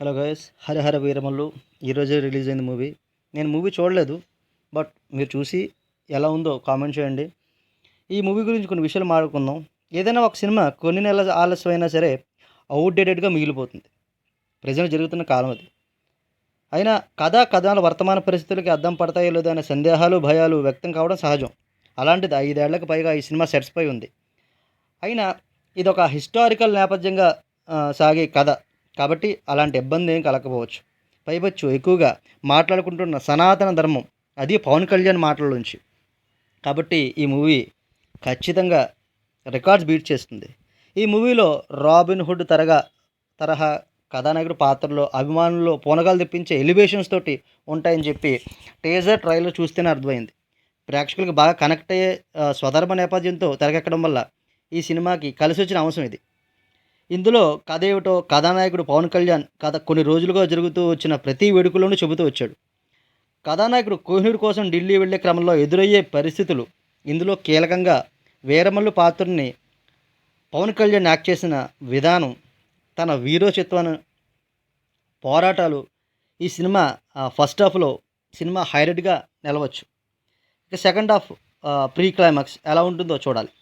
Hello guys, Harihara Veeramallu ఈరోజే release అయింది movie. నేను మూవీ చూడలేదు, బట్ మీరు చూసి ఎలా ఉందో కామెంట్ చేయండి. ఈ మూవీ గురించి కొన్ని విషయాలు మాట్లాడుకుందాం. ఏదైనా ఒక సినిమా కొన్ని నెలల ఆలస్యమైనా సరే అవుట్డేటెడ్గా మిగిలిపోతుంది. ప్రజెంట్ జరుగుతున్న కాలం అది. అయినా కథనాల వర్తమాన పరిస్థితులకి అద్దం పడతాయో లేదో అనే సందేహాలు, భయాలు వ్యక్తం కావడం సహజం. అలాంటిది 5 ఏళ్లకు పైగా ఈ సినిమా సెట్స్పై ఉంది. అయినా ఇదొక హిస్టారికల్ నేపథ్యంగా సాగే కథ కాబట్టి అలాంటి ఇబ్బంది ఏం కలగకపోవచ్చు. పైపచ్చు ఎక్కువగా మాట్లాడుకుంటున్న సనాతన ధర్మం, అది పవన్ కళ్యాణ్ మాటల్లోంచి. కాబట్టి ఈ మూవీ ఖచ్చితంగా రికార్డ్స్ బీట్ చేస్తుంది. ఈ మూవీలో రాబిన్ హుడ్ తరహా కథానాయకుడు పాత్రలో అభిమానుల్లో పూనకాలు తెప్పించే ఎలివేషన్స్ తోటి ఉంటాయని చెప్పి టీజర్ ట్రైలర్ చూస్తేనే అర్థమైంది. ప్రేక్షకులకు బాగా కనెక్ట్ అయ్యే స్వధర్మ నేపథ్యంతో తెరకెక్కడం వల్ల ఈ సినిమాకి కలిసి వచ్చిన అంశం ఇది. ఇందులో కథ ఏమిటో కథానాయకుడు పవన్ కళ్యాణ్ కథ కొన్ని రోజులుగా జరుగుతూ వచ్చిన ప్రతి వేడుకలోనూ చెబుతూ వచ్చాడు. కథానాయకుడు కోహినూర్ కోసం ఢిల్లీ వెళ్లే క్రమంలో ఎదురయ్యే పరిస్థితులు ఇందులో కీలకంగా. వీరమల్లు పాత్రని పవన్ కళ్యాణ్ యాక్ట్ చేసిన విధానం, తన వీరోచిత్వాన్ని, పోరాటాలు ఈ సినిమా ఫస్ట్ హాఫ్లో సినిమా హైలైట్గా నిలవచ్చు. ఇక సెకండ్ హాఫ్ ప్రీ క్లైమాక్స్ ఎలా ఉంటుందో చూడాలి.